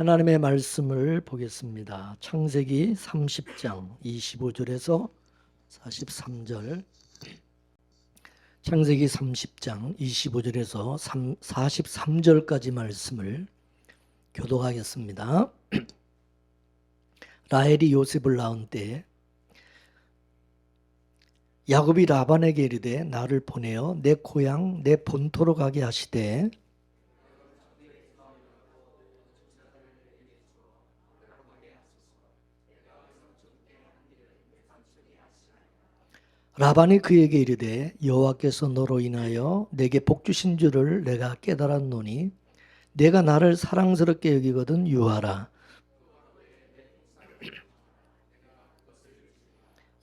하나님의 말씀을 보겠습니다. 창세기 30장 25절에서 43절. 창세기 30장 25절에서 43절까지 말씀을 교독하겠습니다. 라헬이 요셉을 낳은 때 야곱이 라반에게 이르되 나를 보내어 내 고향 내 본토로 가게 하시되 라반이 그에게 이르되 여호와께서 너로 인하여 내게 복 주신 줄을 내가 깨달았노니 내가 나를 사랑스럽게 여기거든 유하라.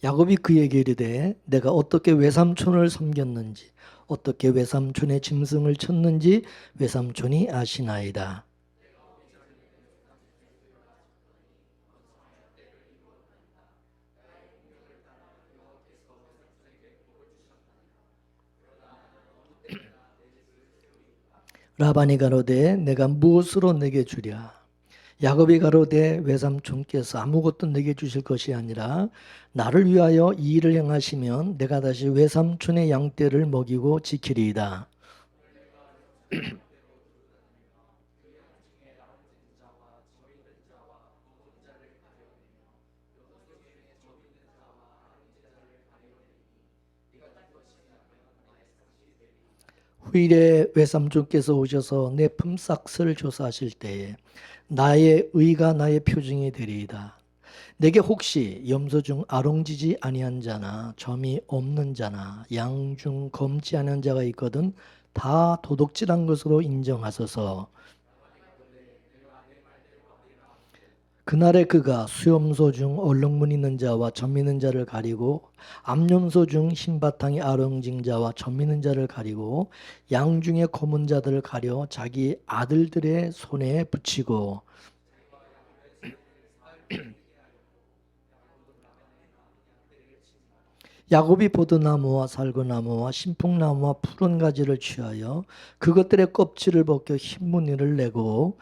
야곱이 그에게 이르되 내가 어떻게 외삼촌을 섬겼는지 어떻게 외삼촌의 짐승을 쳤는지 외삼촌이 아시나이다. 라반이 가로되 내가 무엇으로 내게 주랴. 야곱이 가로되 외삼촌께서 아무것도 내게 주실 것이 아니라 나를 위하여 이 일을 행하시면 내가 다시 외삼촌의 양떼를 먹이고 지키리이다. 후일에 외삼촌께서 오셔서 내 품삯을 조사하실 때에 나의 의가 나의 표징이 되리이다. 내게 혹시 염소 중 아롱지지 아니한 자나 점이 없는 자나 양 중 검지 않은 자가 있거든 다 도둑질한 것으로 인정하소서. 그날에 그가 수염소 중 얼룩무 있는 자와 점 있는 자를 가리고 암염소 중 흰바탕이 아롱진 자와 점 있는 자를 가리고 양 중에 검은 자들을 가려 자기 아들들의 손에 붙이고 야곱이 포도나무와 살구나무와 신풍나무와 푸른 가지를 취하여 그것들의 껍질을 벗겨 흰 무늬를 내고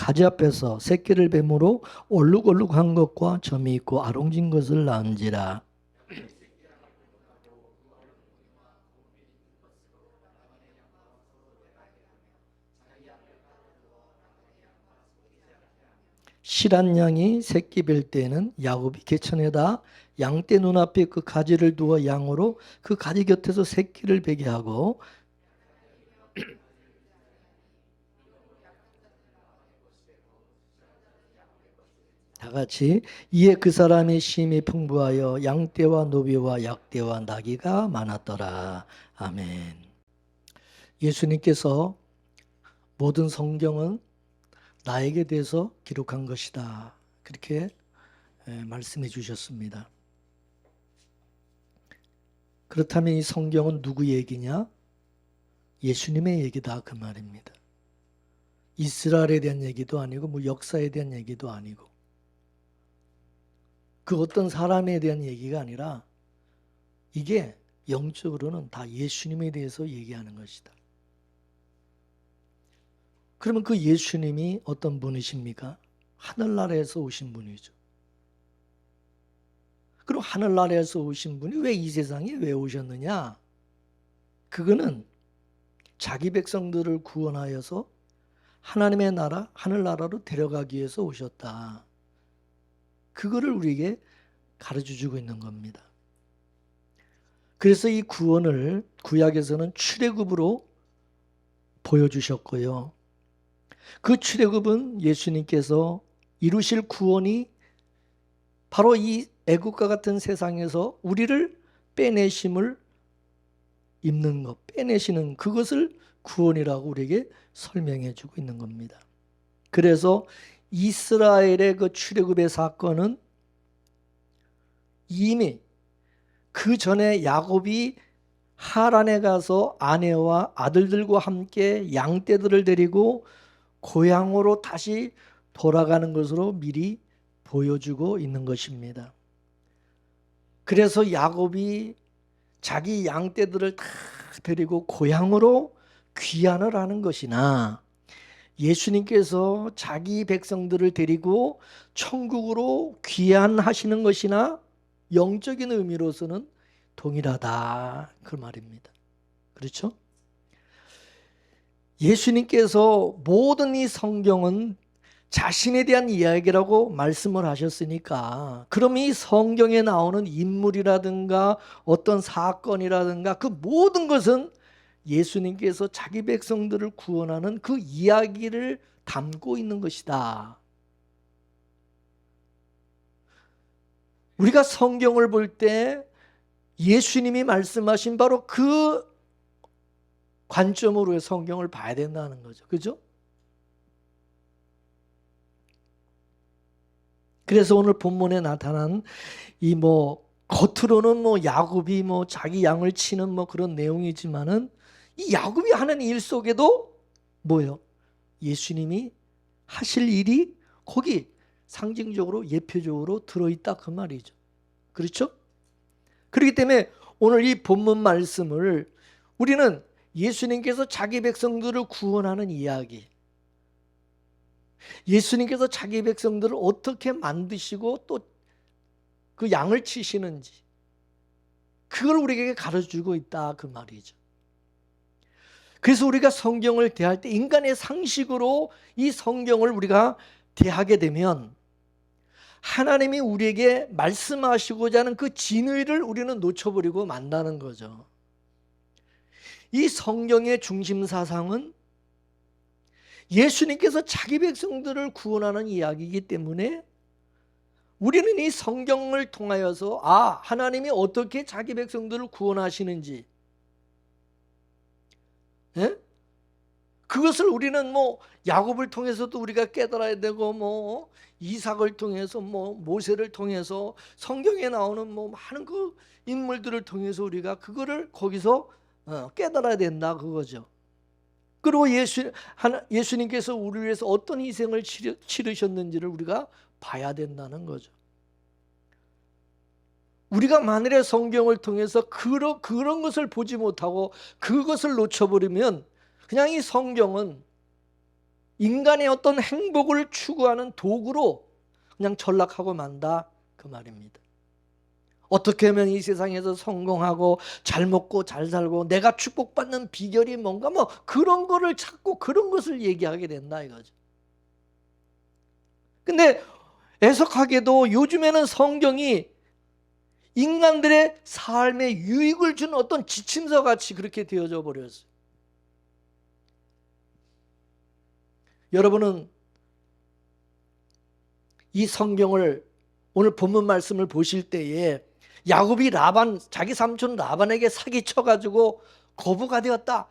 가지 앞에서 새끼를 뱀으로 얼룩얼룩한 것과 점이 있고 아롱진 것을 낳은지라. 실한 양이 새끼 뵐 때에는 야곱이 개천에다 양떼 눈앞에 그 가지를 두어 양으로 그 가지 곁에서 새끼를 베게 하고 다 같이 이에 그 사람의 심이 풍부하여 양떼와 노비와 약떼와 나귀가 많았더라. 아멘. 예수님께서 모든 성경은 나에게 대해서 기록한 것이다. 그렇게 말씀해 주셨습니다. 그렇다면 이 성경은 누구 얘기냐? 예수님의 얘기다 그 말입니다. 이스라엘에 대한 얘기도 아니고 뭐 역사에 대한 얘기도 아니고 그 어떤 사람에 대한 얘기가 아니라 이게 영적으로는 다 예수님에 대해서 얘기하는 것이다. 그러면 그 예수님이 어떤 분이십니까? 하늘나라에서 오신 분이죠. 그럼 하늘나라에서 오신 분이 왜 이 세상에 왜 오셨느냐? 그거는 자기 백성들을 구원하여서 하나님의 나라, 하늘나라로 데려가기 위해서 오셨다. 그거를 우리에게 가르쳐주고 있는 겁니다. 그래서 이 구원을 구약에서는 출애굽으로 보여주셨고요. 그 출애굽은 예수님께서 이루실 구원이 바로 이 애국과 같은 세상에서 우리를 빼내심을 입는 것, 빼내시는 그것을 구원이라고 우리에게 설명해 주고 있는 겁니다. 그래서 이스라엘의 그 출애굽의 사건은 이미 그 전에 야곱이 하란에 가서 아내와 아들들과 함께 양떼들을 데리고 고향으로 다시 돌아가는 것으로 미리 보여주고 있는 것입니다. 그래서 야곱이 자기 양떼들을 다 데리고 고향으로 귀환을 하는 것이나, 예수님께서 자기 백성들을 데리고 천국으로 귀환하시는 것이나 영적인 의미로서는 동일하다, 그 말입니다. 그렇죠? 예수님께서 모든 이 성경은 자신에 대한 이야기라고 말씀을 하셨으니까, 그럼 이 성경에 나오는 인물이라든가 어떤 사건이라든가 그 모든 것은 예수님께서 자기 백성들을 구원하는 그 이야기를 담고 있는 것이다. 우리가 성경을 볼 때 예수님이 말씀하신 바로 그 관점으로 성경을 봐야 된다는 거죠. 그죠? 그래서 오늘 본문에 나타난 이 겉으로는 야곱이 자기 양을 치는 그런 내용이지만은, 이 야곱이 하는 일 속에도 뭐예요? 예수님이 하실 일이 거기 상징적으로 예표적으로 들어있다, 그 말이죠. 그렇죠? 그렇기 때문에 오늘 이 본문 말씀을 우리는 예수님께서 자기 백성들을 구원하는 이야기, 예수님께서 자기 백성들을 어떻게 만드시고 또 그 양을 치시는지, 그걸 우리에게 가르쳐주고 있다, 그 말이죠. 그래서 우리가 성경을 대할 때 인간의 상식으로 이 성경을 우리가 대하게 되면 하나님이 우리에게 말씀하시고자 하는 그 진의를 우리는 놓쳐버리고 만나는 거죠. 이 성경의 중심 사상은 예수님께서 자기 백성들을 구원하는 이야기이기 때문에 우리는 이 성경을 통하여서 하나님이 어떻게 자기 백성들을 구원하시는지, 예? 그것을 우리는 야곱을 통해서도 우리가 깨달아야 되고, 이삭을 통해서 모세를 통해서 성경에 나오는 많은 그 인물들을 통해서 우리가 그거를 거기서 깨달아야 된다, 그거죠. 그리고 예수님께서 우리를 위해서 어떤 희생을 치르셨는지를 우리가 봐야 된다는 거죠. 우리가 만일에 성경을 통해서 그런 것을 보지 못하고 그것을 놓쳐버리면 그냥 이 성경은 인간의 어떤 행복을 추구하는 도구로 그냥 전락하고 만다, 그 말입니다. 어떻게 하면 이 세상에서 성공하고 잘 먹고 잘 살고 내가 축복받는 비결이 뭔가 그런 거를 찾고 그런 것을 얘기하게 된다, 이거죠. 근데 애석하게도 요즘에는 성경이 인간들의 삶에 유익을 주는 어떤 지침서 같이 그렇게 되어져 버렸어요. 여러분은 이 성경을 오늘 본문 말씀을 보실 때에 야곱이 자기 삼촌 라반에게 사기쳐가지고 거부가 되었다,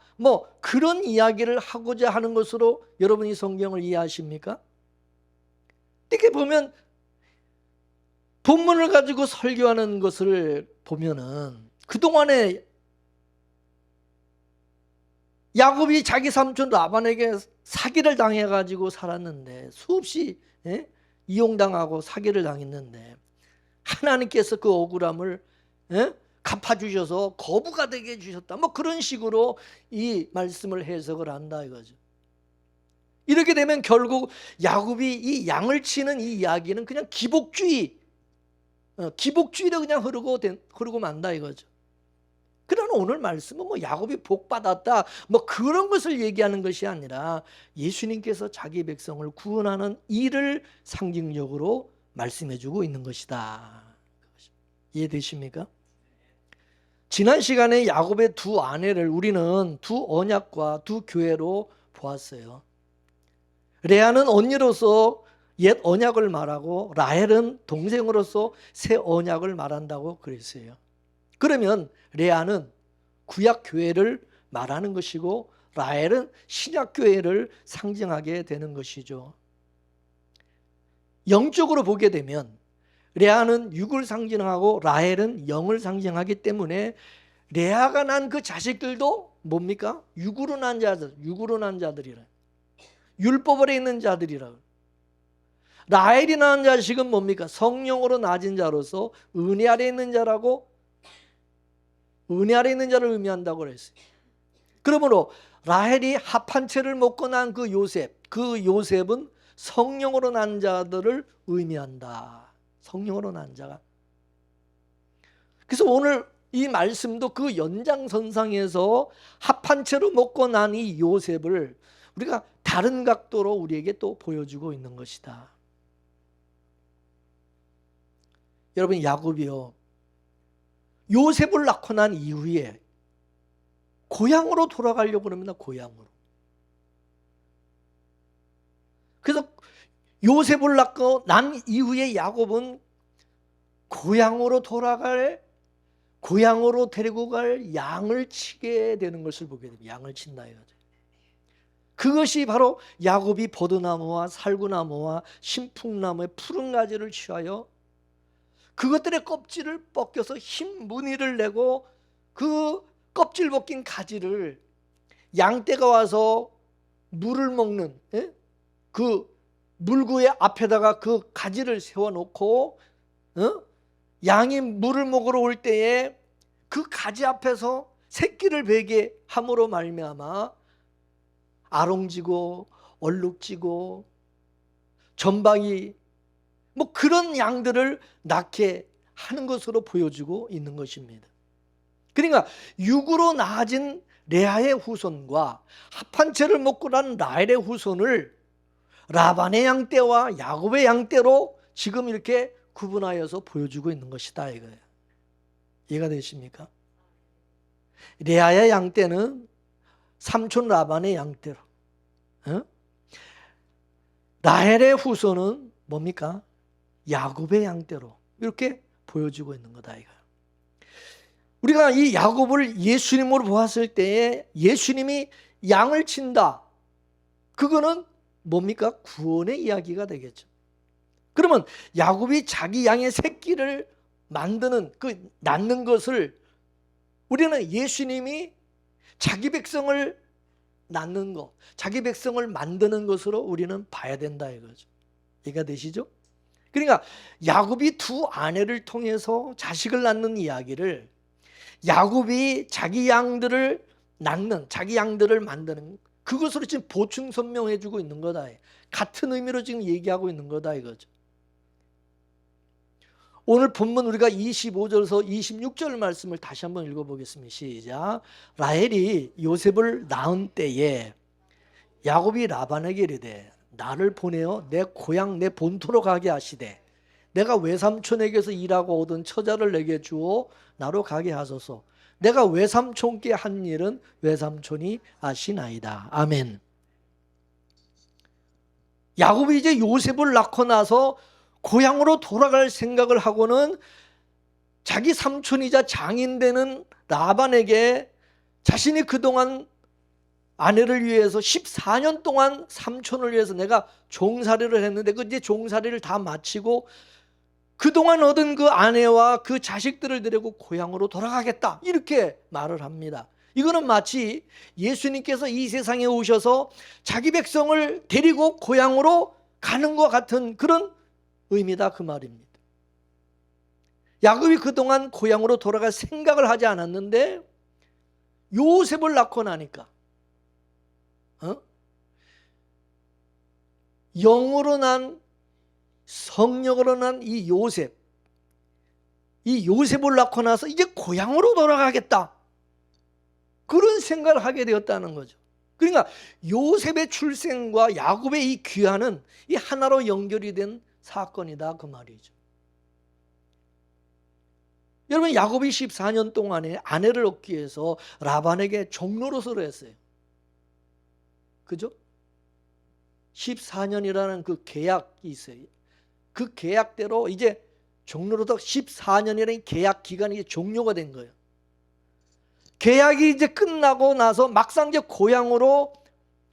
그런 이야기를 하고자 하는 것으로 여러분이 성경을 이해하십니까? 이렇게 보면 본문을 가지고 설교하는 것을 보면은 그동안에 야곱이 자기 삼촌 라반에게 사기를 당해가지고 살았는데, 수없이 이용당하고 사기를 당했는데 하나님께서 그 억울함을 갚아주셔서 거부가 되게 해주셨다, 그런 식으로 이 말씀을 해석을 한다, 이거죠. 이렇게 되면 결국 야곱이 이 양을 치는 이 이야기는 그냥 기복주의로 그냥 흐르고 만다, 이거죠. 그러나 오늘 말씀은 야곱이 복 받았다 그런 것을 얘기하는 것이 아니라 예수님께서 자기 백성을 구원하는 일을 상징적으로 말씀해주고 있는 것이다. 이해되십니까? 지난 시간에 야곱의 두 아내를 우리는 두 언약과 두 교회로 보았어요. 레아는 언니로서 옛 언약을 말하고 라헬은 동생으로서 새 언약을 말한다고 그랬어요. 그러면 레아는 구약 교회를 말하는 것이고 라헬은 신약 교회를 상징하게 되는 것이죠. 영적으로 보게 되면 레아는 육을 상징하고 라헬은 영을 상징하기 때문에 레아가 난 그 자식들도 뭡니까? 육으로 난 자들이라, 율법 아래 있는 자들이라. 라헬이 낳은 자식은 뭡니까? 성령으로 낳은 자로서 은혜 아래 있는 자라고, 은혜 아래 있는 자를 의미한다고 그랬어요. 그러므로 라헬이 합한 채를 먹고 난 그 요셉, 그 요셉은 성령으로 난 자들을 의미한다. 성령으로 난 자가. 그래서 오늘 이 말씀도 그 연장선상에서 합한 채로 먹고 난 이 요셉을 우리가 다른 각도로 우리에게 또 보여주고 있는 것이다. 여러분, 야곱이요, 요셉을 낳고 난 이후에 고향으로 돌아가려고 그럽니다. 고향으로. 그래서 요셉을 낳고 난 이후에 야곱은 고향으로 고향으로 데리고 갈 양을 치게 되는 것을 보게 됩니다. 양을 친다 이거죠. 그것이 바로 야곱이 버드나무와 살구나무와 신풍나무의 푸른 가지를 취하여 그것들의 껍질을 벗겨서 흰 무늬를 내고 그 껍질 벗긴 가지를 양떼가 와서 물을 먹는 그 물구의 앞에다가 그 가지를 세워놓고 양이 물을 먹으러 올 때에 그 가지 앞에서 새끼를 베게 함으로 말미암아 아롱지고 얼룩지고 전방이 뭐 그런 양들을 낳게 하는 것으로 보여주고 있는 것입니다. 그러니까 육으로 낳아진 레아의 후손과 합한 채를 먹고 난 라헬의 후손을 라반의 양떼와 야곱의 양떼로 지금 이렇게 구분하여서 보여주고 있는 것이다 이거예요. 이해가 되십니까? 레아의 양떼는 삼촌 라반의 양떼로, 라헬의 후손은 뭡니까? 야곱의 양떼로 이렇게 보여주고 있는 거다 이거예요. 우리가 이 야곱을 예수님으로 보았을 때에 예수님이 양을 친다. 그거는 뭡니까? 구원의 이야기가 되겠죠. 그러면 야곱이 자기 양의 새끼를 만드는 그 낳는 것을 우리는 예수님이 자기 백성을 낳는 것, 자기 백성을 만드는 것으로 우리는 봐야 된다 이거죠. 이해가 되시죠? 그러니까 야곱이 두 아내를 통해서 자식을 낳는 이야기를 야곱이 자기 양들을 낳는, 자기 양들을 만드는 그것으로 지금 보충 설명해 주고 있는 거다. 같은 의미로 지금 얘기하고 있는 거다 이거죠. 오늘 본문 우리가 25절에서 26절 말씀을 다시 한번 읽어보겠습니다. 시작. 라헬이 요셉을 낳은 때에 야곱이 라반에게 이르되 나를 보내어 내 고향 내 본토로 가게 하시되 내가 외삼촌에게서 일하고 얻은 처자를 내게 주어 나로 가게 하소서. 내가 외삼촌께 한 일은 외삼촌이 아시나이다. 아멘. 야곱이 이제 요셉을 낳고 나서 고향으로 돌아갈 생각을 하고는 자기 삼촌이자 장인 되는 라반에게 자신이 그동안 아내를 위해서 14년 동안 삼촌을 위해서 내가 종살이를 했는데 그 이제 종살이를 다 마치고 그동안 얻은 그 아내와 그 자식들을 데리고 고향으로 돌아가겠다 이렇게 말을 합니다. 이거는 마치 예수님께서 이 세상에 오셔서 자기 백성을 데리고 고향으로 가는 것 같은 그런 의미다 그 말입니다. 야곱이 그동안 고향으로 돌아갈 생각을 하지 않았는데 요셉을 낳고 나니까 영으로 난 성령으로 난 이 요셉을 낳고 나서 이제 고향으로 돌아가겠다 그런 생각을 하게 되었다는 거죠. 그러니까 요셉의 출생과 야곱의 이 귀환은 이 하나로 연결이 된 사건이다 그 말이죠. 여러분, 야곱이 14년 동안에 아내를 얻기 위해서 라반에게 종노릇을 했어요. 그죠? 14년이라는 그 계약이 있어요. 그 계약대로 이제 종로로도 14년이라는 계약 기간이 종료가 된 거예요. 계약이 이제 끝나고 나서 막상 이제 고향으로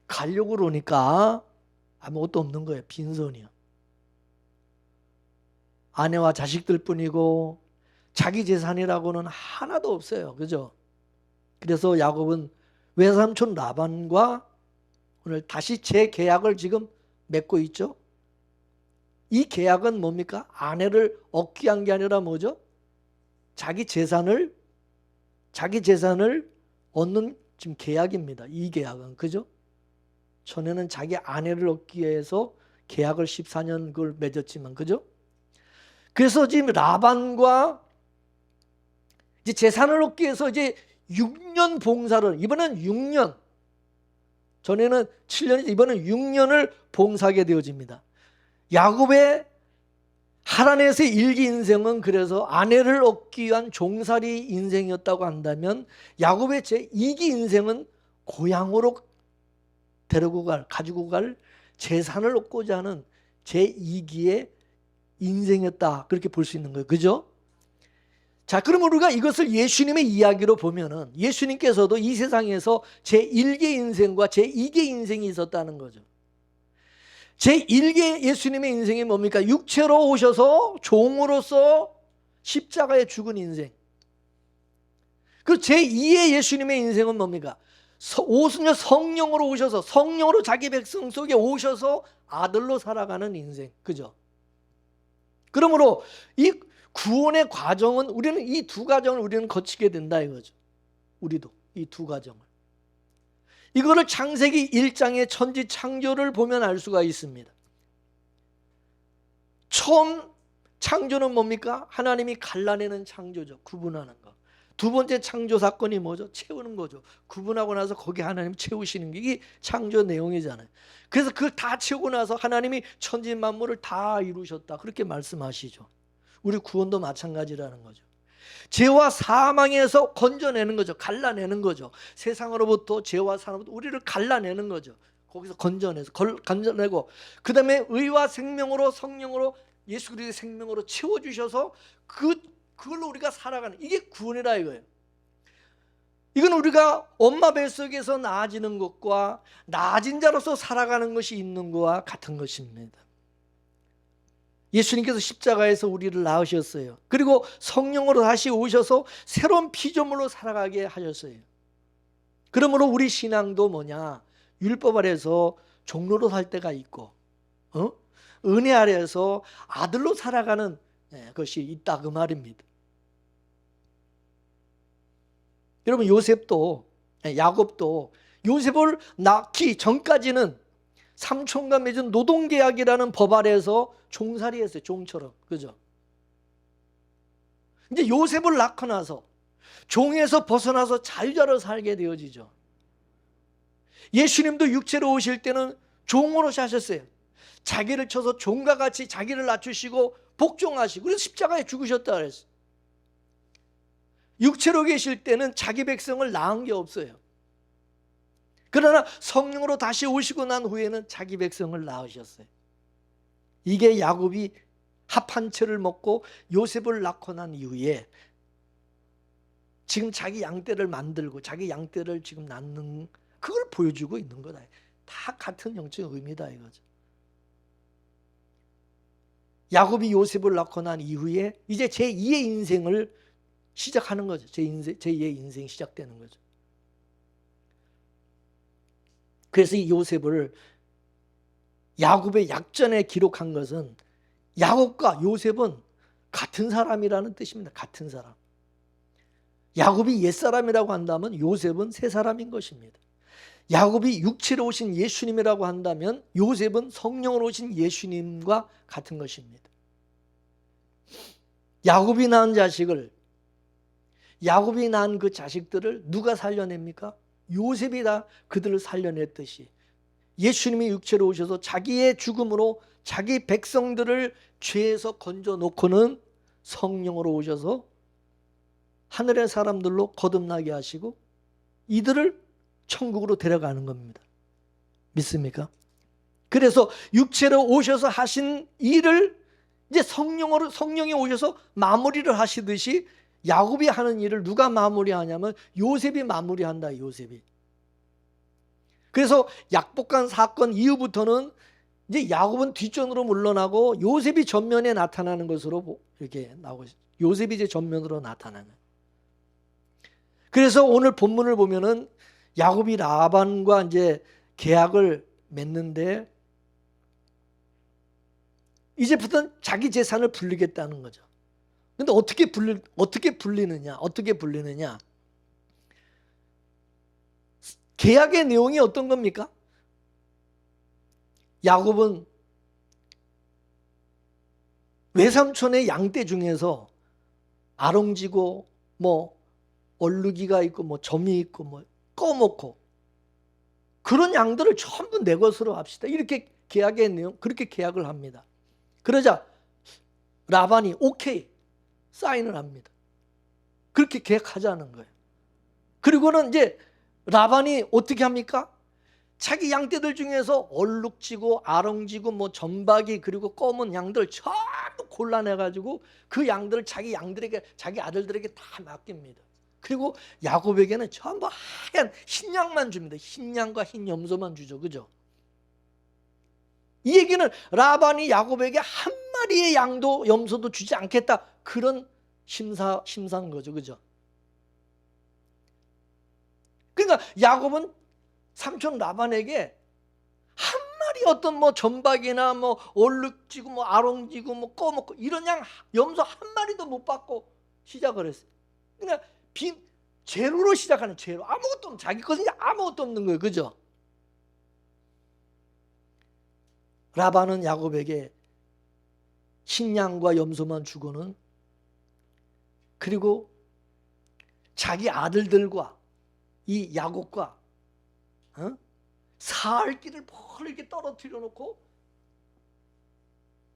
가려고 그러니까 아무것도 없는 거예요. 빈손이요. 아내와 자식들 뿐이고 자기 재산이라고는 하나도 없어요. 그죠? 그래서 야곱은 외삼촌 라반과 오늘 다시 재계약을 지금 맺고 있죠. 이 계약은 뭡니까? 아내를 얻기 위한 게 아니라 뭐죠? 자기 재산을 얻는 지금 계약입니다. 이 계약은. 그죠? 전에는 자기 아내를 얻기 위해서 계약을 14년 그걸 맺었지만, 그죠? 그래서 지금 라반과 이제 재산을 얻기 위해서 이제 6년 봉사를, 이번엔 6년, 전에는 7년이죠. 이번엔 6년을 봉사하게 되어집니다. 야곱의 하란에서의 일기 인생은 그래서 아내를 얻기 위한 종살이 인생이었다고 한다면, 야곱의 제2기 인생은 고향으로 가지고 갈 재산을 얻고자 하는 제2기의 인생이었다. 그렇게 볼 수 있는 거예요. 그죠? 자, 그러면 우리가 이것을 예수님의 이야기로 보면은 예수님께서도 이 세상에서 제1계 인생과 제2계 인생이 있었다는 거죠. 제1계 예수님의 인생이 뭡니까? 육체로 오셔서 종으로서 십자가에 죽은 인생. 그리고 제2의 예수님의 인생은 뭡니까? 오순절 성령으로 오셔서, 성령으로 자기 백성 속에 오셔서 아들로 살아가는 인생. 그죠? 그러므로 이 구원의 과정은, 우리는 이 두 과정을 우리는 거치게 된다 이거죠. 우리도 이 두 과정을. 이거를 창세기 1장의 천지 창조를 보면 알 수가 있습니다. 처음 창조는 뭡니까? 하나님이 갈라내는 창조죠. 구분하는 거. 두 번째 창조 사건이 뭐죠? 채우는 거죠. 구분하고 나서 거기 하나님 채우시는 게 이게 창조 내용이잖아요. 그래서 그걸 다 채우고 나서 하나님이 천지 만물을 다 이루셨다. 그렇게 말씀하시죠. 우리 구원도 마찬가지라는 거죠. 죄와 사망에서 건져내는 거죠. 갈라내는 거죠. 세상으로부터, 죄와 사망으로부터 우리를 갈라내는 거죠. 거기서 건져내고 그 다음에 의와 생명으로, 성령으로, 예수 그리스도의 생명으로 채워주셔서 그걸로 우리가 살아가는, 이게 구원이라 이거예요. 이건 우리가 엄마 뱃속에서 나아지는 것과 나아진 자로서 살아가는 것이 있는 것과 같은 것입니다. 예수님께서 십자가에서 우리를 낳으셨어요. 그리고 성령으로 다시 오셔서 새로운 피조물로 살아가게 하셨어요. 그러므로 우리 신앙도 뭐냐? 율법 아래에서 종로로 살 때가 있고, 은혜 아래에서 아들로 살아가는 것이 있다 그 말입니다. 여러분, 야곱도 요셉을 낳기 전까지는 삼촌과 맺은 노동계약이라는 법 아래에서 종살이 했어요. 종처럼. 그죠? 이제 요셉을 낳고 나서 종에서 벗어나서 자유자로 살게 되어지죠. 예수님도 육체로 오실 때는 종으로 사셨어요. 자기를 쳐서 종과 같이 자기를 낮추시고 복종하시고, 그래서 십자가에 죽으셨다 그랬어요. 육체로 계실 때는 자기 백성을 낳은 게 없어요. 그러나 성령으로 다시 오시고 난 후에는 자기 백성을 낳으셨어요. 이게 야곱이 합한 채를 먹고 요셉을 낳고 난 이후에 지금 자기 양떼를 만들고 자기 양떼를 지금 낳는, 그걸 보여주고 있는 거다. 다 같은 영적인 의미다 이거죠. 야곱이 요셉을 낳고 난 이후에 이제 제2의 인생을 시작하는 거죠. 제2의 인생이 시작되는 거죠. 그래서 이 요셉을 야곱의 약전에 기록한 것은, 야곱과 요셉은 같은 사람이라는 뜻입니다. 같은 사람. 야곱이 옛사람이라고 한다면 요셉은 새사람인 것입니다. 야곱이 육체로 오신 예수님이라고 한다면 요셉은 성령으로 오신 예수님과 같은 것입니다. 야곱이 낳은 그 자식들을 누가 살려냅니까? 요셉이 다 그들을 살려냈듯이 예수님이 육체로 오셔서 자기의 죽음으로 자기 백성들을 죄에서 건져놓고는 성령으로 오셔서 하늘의 사람들로 거듭나게 하시고 이들을 천국으로 데려가는 겁니다. 믿습니까? 그래서 육체로 오셔서 하신 일을 이제 성령이 오셔서 마무리를 하시듯이 야곱이 하는 일을 누가 마무리하냐면 요셉이 마무리한다. 요셉이. 그래서 약복한 사건 이후부터는 이제 야곱은 뒷전으로 물러나고 요셉이 전면에 나타나는 것으로 이렇게 나오고 있어요. 요셉이 이제 전면으로 나타나는. 그래서 오늘 본문을 보면은 야곱이 라반과 이제 계약을 맺는데 이제부터는 자기 재산을 불리겠다는 거죠. 근데 어떻게 불리느냐? 계약의 내용이 어떤 겁니까? 야곱은 외삼촌의 양떼 중에서 아롱지고 뭐 얼룩이가 있고 뭐 점이 있고 뭐 꺼먹고 그런 양들을 전부 내 것으로 합시다. 이렇게 계약의 내용, 그렇게 계약을 합니다. 그러자 라반이 오케이 사인을 합니다. 그렇게 계약하자는 거예요. 그리고는 이제 라반이 어떻게 합니까? 자기 양떼들 중에서 얼룩지고 아롱지고 뭐 점박이 그리고 검은 양들 전부 골라내가지고 그 양들을 자기 양들에게, 자기 아들들에게 다 맡깁니다. 그리고 야곱에게는 전부 하얀 흰 양만 줍니다. 흰 양과 흰 염소만 주죠. 그죠? 이 얘기는 라반이 야곱에게 한 마리의 양도 염소도 주지 않겠다, 그런 심사인 거죠. 그죠? 그러니까 야곱은 삼촌 라반에게 한 마리 어떤 뭐 점박이나 뭐 얼룩지고 뭐 아롱지고 뭐 꺼먹고 이런 양 염소 한 마리도 못 받고 시작을 했어요. 그러니까 제로로 시작하는, 제로. 아무것도 없는, 자기 것은 아무것도 없는 거예요. 그죠? 라반은 야곱에게 흰양과 염소만 주고는, 그리고 자기 아들들과 이 야곱과 사할 길을 멀리 이렇게 떨어뜨려 놓고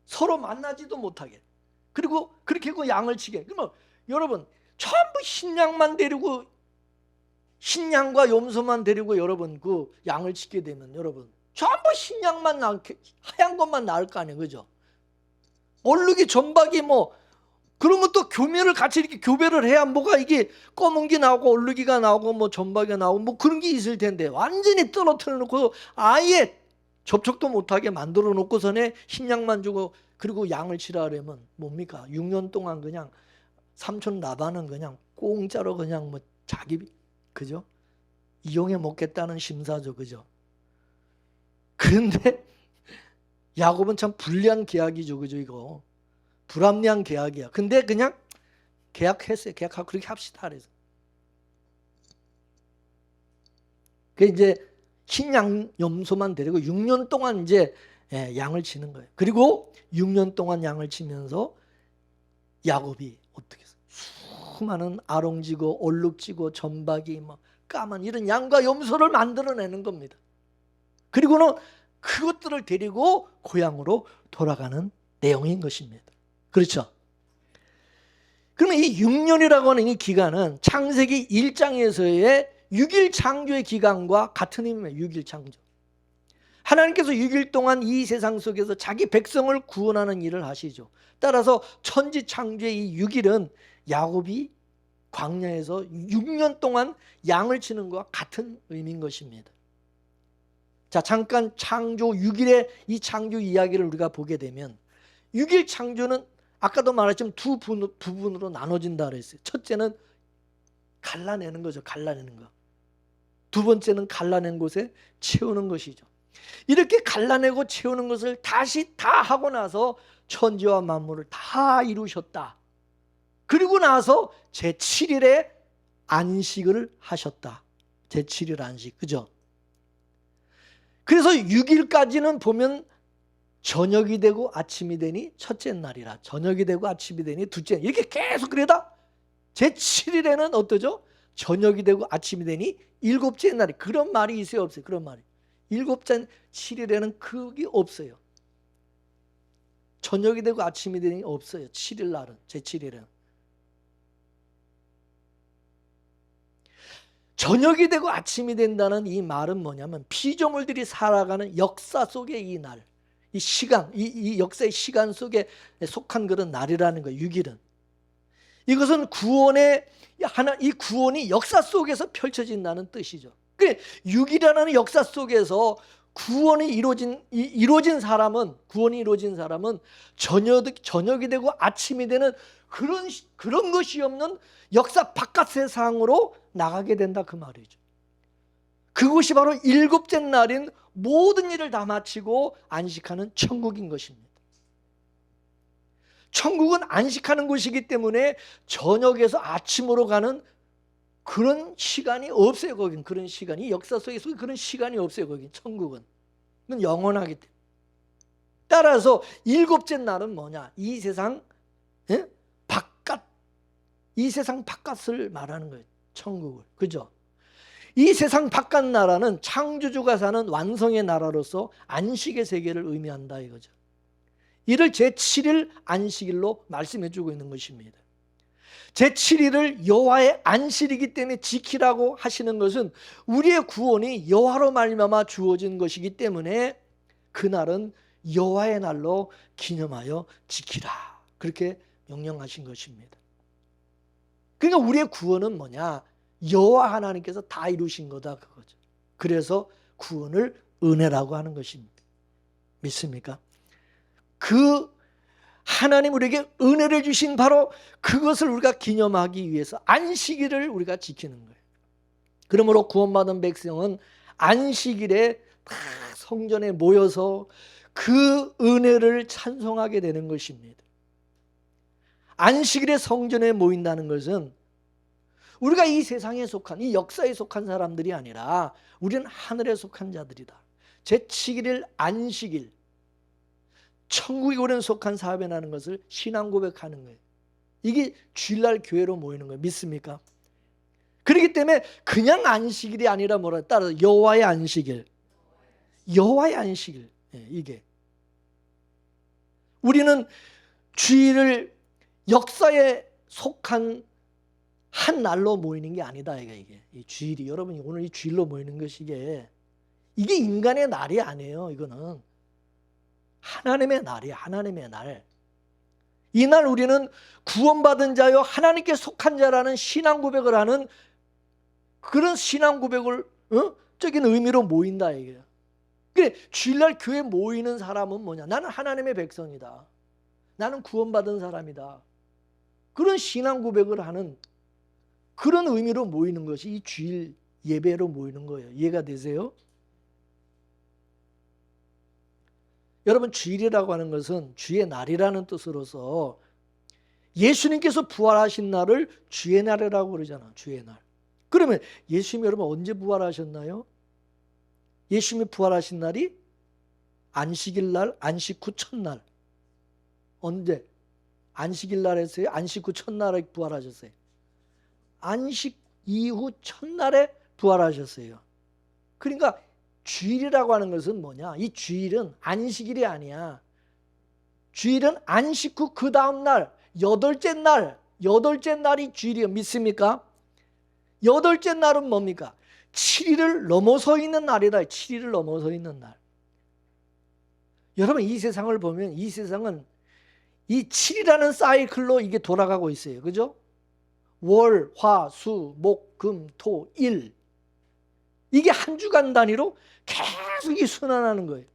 서로 만나지도 못하게, 그리고 그렇게 그 양을 치게. 그러면 여러분 전부 흰양만 데리고, 흰양과 염소만 데리고 여러분 그 양을 치게 되면 여러분 전부 흰양만 하얀 것만 나올 거 아니에요. 그죠? 얼룩이 점박이 뭐 그런 것도 교묘를 같이 이렇게 교배를 해야 뭐가 이게 검은 게 나오고 얼룩이가 나오고 뭐 점박이가 나오고 뭐 그런 게 있을 텐데, 완전히 떨어뜨려 놓고 아예 접촉도 못하게 만들어 놓고서는 흰양만 주고 그리고 양을 치라 그러면 뭡니까? 6년 동안 그냥 삼촌 라반은 그냥 공짜로 그냥 뭐 자기, 그죠? 이용해 먹겠다는 심사죠. 그죠? 그런데 야곱은 참 불리한 계약이죠. 그죠? 이거 불합리한 계약이야. 근데 그냥 계약했어요. 계약하고 그렇게 합시다 그래서. 그 이제 흰 양 염소만 데리고 6년 동안 이제 양을 치는 거예요. 그리고 6년 동안 양을 치면서 야곱이 어떻게 했어요? 수많은 아롱지고 얼룩지고 점박이 뭐 까만 이런 양과 염소를 만들어내는 겁니다. 그리고는 그것들을 데리고 고향으로 돌아가는 내용인 것입니다. 그렇죠? 그러면 이 6년이라고 하는 이 기간은 창세기 1장에서의 6일 창조의 기간과 같은 의미입니다. 6일 창조. 하나님께서 6일 동안 이 세상 속에서 자기 백성을 구원하는 일을 하시죠. 따라서 천지 창조의 이 6일은 야곱이 광야에서 6년 동안 양을 치는 것과 같은 의미인 것입니다. 자, 잠깐 창조 6일의 이 창조 이야기를 우리가 보게 되면 6일 창조는 아까도 말했지만 두 부분으로 나눠진다 그랬어요. 첫째는 갈라내는 거죠. 갈라내는 거. 두 번째는 갈라낸 곳에 채우는 것이죠. 이렇게 갈라내고 채우는 것을 다시 다 하고 나서 천지와 만물을 다 이루셨다. 그리고 나서 제7일에 안식을 하셨다. 제7일 안식. 그죠? 그래서 6일까지는 보면 저녁이 되고 아침이 되니 첫째 날이라, 저녁이 되고 아침이 되니 둘째 날, 이렇게 계속 그러다 제7일에는 어떠죠? 저녁이 되고 아침이 되니 일곱째 날이. 그런 말이 있어요, 없어요? 그런 말이. 일곱째 7일에는 그게 없어요. 저녁이 되고 아침이 되니 없어요. 7일 날은, 제7일에는. 저녁이 되고 아침이 된다는 이 말은 뭐냐면 피조물들이 살아가는 역사 속의 이 날, 이 시간, 이 역사의 시간 속에 속한 그런 날이라는 거예요. 6일은. 이것은 이 구원이 역사 속에서 펼쳐진다는 뜻이죠. 그래, 6일이라는 역사 속에서 구원이 이루어진 사람은 저녁이 되고 아침이 되는 그런 것이 없는 역사 바깥 세상으로 나가게 된다, 그 말이죠. 그것이 바로 일곱째 날인 모든 일을 다 마치고 안식하는 천국인 것입니다. 천국은 안식하는 곳이기 때문에 저녁에서 아침으로 가는 그런 시간이 없어요. 거긴 그런 시간이 역사 속에서 그런 시간이 없어요. 거긴 천국은. 그건 영원하기 때문에. 따라서 일곱째 날은 뭐냐? 이 세상 바깥, 이 세상 바깥을 말하는 거예요. 천국을. 그죠? 이 세상 바깥 나라는 창조주가 사는 완성의 나라로서 안식의 세계를 의미한다 이거죠. 이를 제7일 안식일로 말씀해 주고 있는 것입니다. 제7일을 여호와의 안식이기 때문에 지키라고 하시는 것은 우리의 구원이 여호와로 말미암아 주어진 것이기 때문에 그날은 여호와의 날로 기념하여 지키라. 그렇게 명령하신 것입니다. 그러니까 우리의 구원은 뭐냐? 여호와 하나님께서 다 이루신 거다 그거죠. 그래서 구원을 은혜라고 하는 것입니다. 믿습니까? 그 하나님 우리에게 은혜를 주신 바로 그것을 우리가 기념하기 위해서 안식일을 우리가 지키는 거예요. 그러므로 구원받은 백성은 안식일에 다 성전에 모여서 그 은혜를 찬송하게 되는 것입니다. 안식일에 성전에 모인다는 것은 우리가 이 세상에 속한, 이 역사에 속한 사람들이 아니라 우리는 하늘에 속한 자들이다. 제7일 안식일, 천국에 우리는 속한 사업이라는 것을 신앙 고백하는 거예요. 이게 주일날 교회로 모이는 거예요. 믿습니까? 그렇기 때문에 그냥 안식일이 아니라 뭐라 따라서 여호와의 안식일, 여호와의 안식일. 이게 우리는 주일을 역사에 속한 한 날로 모이는 게 아니다. 이게 이 주일이 여러분이 오늘 이 주일로 모이는 것이 이게 인간의 날이 아니에요. 이거는 하나님의 날이에요. 하나님의 날. 이 날 우리는 구원받은 자요 하나님께 속한 자라는 신앙 고백을 하는 그런 신앙 고백을 적인 의미로 모인다 이게요. 그래 주일날 교회 모이는 사람은 뭐냐? 나는 하나님의 백성이다. 나는 구원받은 사람이다. 그런 신앙 고백을 하는 그런 의미로 모이는 것이 이 주일 예배로 모이는 거예요. 이해가 되세요? 여러분 주일이라고 하는 것은 주의 날이라는 뜻으로서 예수님께서 부활하신 날을 주의 날이라고 그러잖아. 주의 날. 그러면 예수님이 여러분 언제 부활하셨나요? 예수님이 부활하신 날이 안식일 날, 안식 후 첫날. 언제? 안식일 날 했어요? 안식 후 첫날에 부활하셨어요? 안식 이후 첫날에 부활하셨어요. 그러니까 주일이라고 하는 것은 뭐냐? 이 주일은 안식일이 아니야. 주일은 안식 후 그 다음 날, 여덟째 날이 주일이에요. 믿습니까? 여덟째 날은 뭡니까? 7일을 넘어서 있는 날이다. 7일을 넘어서 있는 날. 여러분 이 세상을 보면 이 세상은 이 7이라는 사이클로 이게 돌아가고 있어요. 그죠? 월, 화, 수, 목, 금, 토, 일. 이게 한 주간 단위로 계속 이 순환하는 거예요.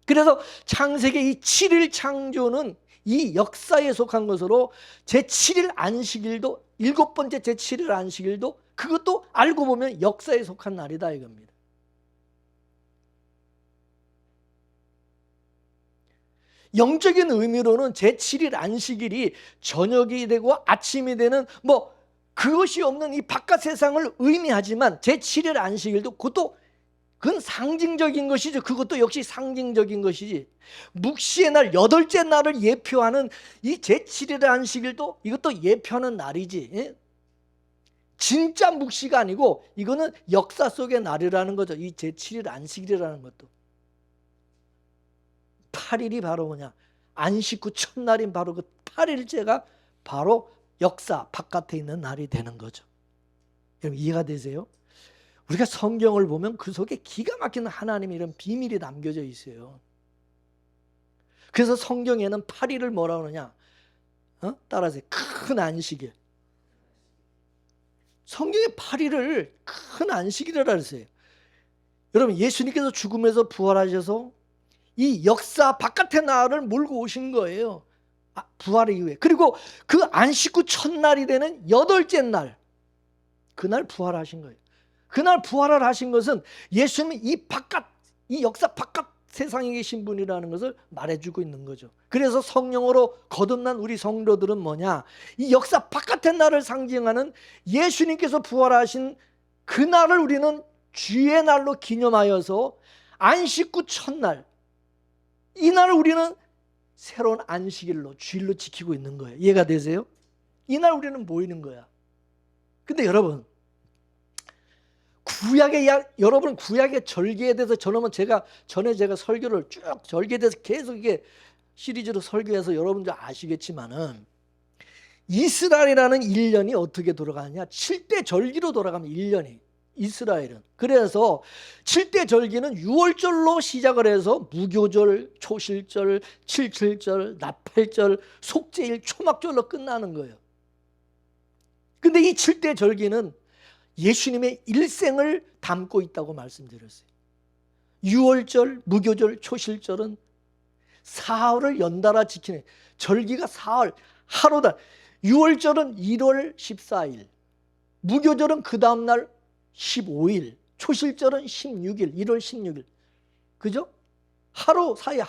그래서 창세기 이 7일 창조는 이 역사에 속한 것으로 제7일 안식일도 일곱 번째 제7일 안식일도 그것도 알고 보면 역사에 속한 날이다 이겁니다. 영적인 의미로는 제7일 안식일이 저녁이 되고 아침이 되는 뭐 그것이 없는 이 바깥 세상을 의미하지만 제7일 안식일도 그건 상징적인 것이죠. 그것도 역시 상징적인 것이지. 묵시의 날, 여덟째 날을 예표하는 이 제7일 안식일도 이것도 예표하는 날이지. 예? 진짜 묵시가 아니고 이거는 역사 속의 날이라는 거죠. 이 제7일 안식일이라는 것도. 8일이 바로 뭐냐? 안식 후 첫날인 바로 그 8일째가 바로 역사 바깥에 있는 날이 되는 거죠. 여러분 이해가 되세요? 우리가 성경을 보면 그 속에 기가 막히는 하나님의 이런 비밀이 남겨져 있어요. 그래서 성경에는 8일을 뭐라 그러냐? 따라하세요. 큰 안식일. 성경에 8일을 큰 안식일이라 그랬어요. 여러분 예수님께서 죽음에서 부활하셔서 이 역사 바깥의 날을 몰고 오신 거예요. 부활 이후에. 그리고 그 안식 후 첫날이 되는 여덟째 날 그날 부활하신 거예요. 그날 부활을 하신 것은 예수님이 이 역사 바깥 세상에 계신 분이라는 것을 말해주고 있는 거죠. 그래서 성령으로 거듭난 우리 성도들은 뭐냐? 이 역사 바깥의 날을 상징하는 예수님께서 부활하신 그날을 우리는 주의 날로 기념하여서 안식 후 첫날, 이 날을 우리는 새로운 안식일로, 주일로 지키고 있는 거예요. 이해가 되세요? 이날 우리는 모이는 거야. 근데 여러분, 여러분 구약의 절기에 대해서 전에 제가 설교를 쭉 절기에 대해서 계속 이게 시리즈로 설교해서 여러분들 아시겠지만은, 이스라엘이라는 1년이 어떻게 돌아가느냐? 7대 절기로 돌아가면 1년이 이스라엘은. 그래서 7대 절기는 6월절로 시작을 해서 무교절, 초실절, 칠칠절, 나팔절, 속죄일, 초막절로 끝나는 거예요. 근데 이 7대 절기는 예수님의 일생을 담고 있다고 말씀드렸어요. 6월절, 무교절, 초실절은 사흘을 연달아 지키는, 절기가 사흘, 하루다. 6월절은 1월 14일, 무교절은 그 다음날 15일, 초실절은 16일, 1월 16일. 그죠? 하루 사이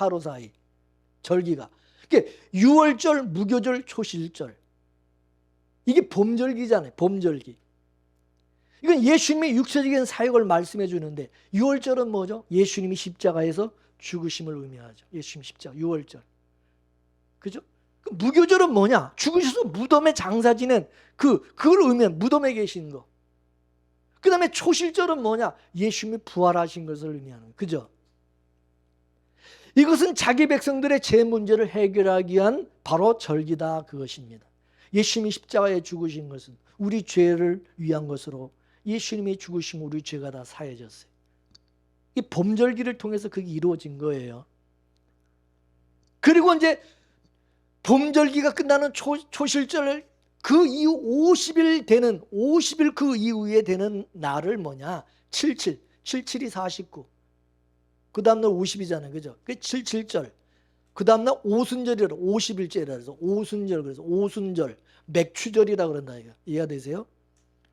절기가. 그러니까 6월절, 무교절, 초실절. 이게 봄절기잖아요. 봄절기. 이건 예수님의 육체적인 사역을 말씀해 주는데, 6월절은 뭐죠? 예수님이 십자가에서 죽으심을 의미하죠. 예수님 십자가, 6월절. 그죠? 그 무교절은 뭐냐? 죽으셔서 무덤에 장사 지낸 그걸 의미하는, 무덤에 계신 거. 그 다음에 초실절은 뭐냐? 예수님이 부활하신 것을 의미하는 거예요. 그죠? 이것은 자기 백성들의 죄 문제를 해결하기 위한 바로 절기다, 그것입니다. 예수님이 십자가에 죽으신 것은 우리 죄를 위한 것으로, 예수님이 죽으시면 우리 죄가 다 사해졌어요. 이 봄절기를 통해서 그게 이루어진 거예요. 그리고 이제 봄절기가 끝나는 초실절, 그 이후 50일 그 이후에 되는 날을 뭐냐? 77. 77이 49. 그 다음날 50이잖아요. 그죠? 그 77절. 그 다음날 오순절이라, 50일째라 해서 오순절, 그래서 오순절, 맥추절이라 그런다. 이해가 되세요?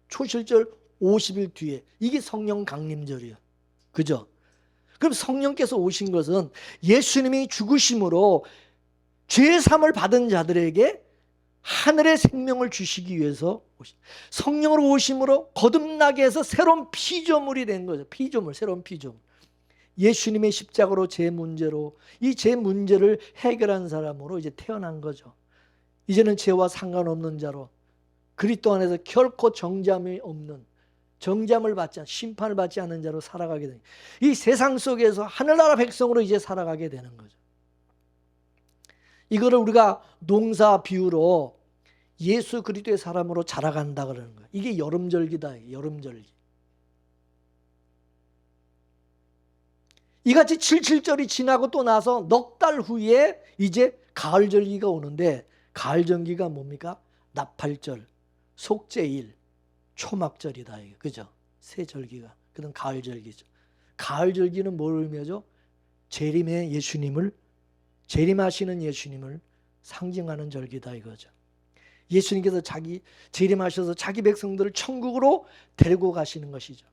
초실절 50일 뒤에. 이게 성령 강림절이에요. 그죠? 그럼 성령께서 오신 것은 예수님이 죽으심으로 죄사함을 받은 자들에게 하늘의 생명을 주시기 위해서 성령으로 오심으로 거듭나게 해서 새로운 피조물이 된 거죠. 피조물, 새로운 피조물. 예수님의 십자가로 제 문제로, 이 제 문제를 해결한 사람으로 이제 태어난 거죠. 이제는 죄와 상관없는 자로, 그리스도 안에서 결코 정죄함이 없는, 정죄함을 받지 않는, 심판을 받지 않는 자로 살아가게 되는, 이 세상 속에서 하늘나라 백성으로 이제 살아가게 되는 거죠. 이거를 우리가 농사 비유로 예수 그리스도의 사람으로 자라간다 그러는 거예요. 이게 여름절기다. 여름절기. 이같이 77절이 지나고 또 나서 넉 달 후에 이제 가을절기가 오는데, 가을절기가 뭡니까? 나팔절, 속죄일, 초막절이다. 그죠? 세 절기가. 그건 가을절기죠. 가을절기는 뭘 의미하죠? 재림의 예수님을, 재림하시는 예수님을 상징하는 절기다 이거죠. 예수님께서 재림하셔서 자기 백성들을 천국으로 데리고 가시는 것이죠.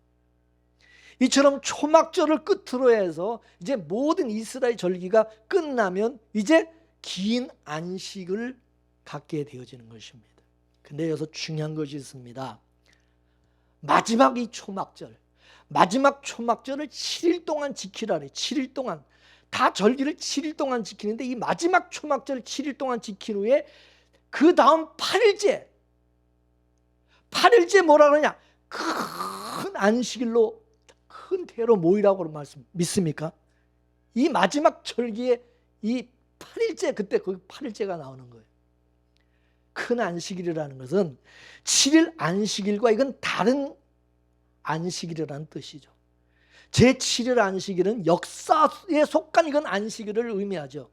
이처럼 초막절을 끝으로 해서 이제 모든 이스라엘 절기가 끝나면 이제 긴 안식을 갖게 되어지는 것입니다. 근데 여기서 중요한 것이 있습니다. 마지막 이 초막절, 마지막 초막절을 7일 동안 지키라래. 7일 동안. 다 절기를 7일 동안 지키는데, 이 마지막 초막절 7일 동안 지킨 후에 그 다음 8일째 뭐라 그러냐? 큰 안식일로, 큰 대로 모이라고 말씀 믿습니까? 이 마지막 절기에 이 8일째, 그때 그 8일째가 나오는 거예요. 큰 안식일이라는 것은 7일 안식일과 이건 다른 안식일이라는 뜻이죠. 제7일 안식일은 역사에 속한 이건 안식일을 의미하죠.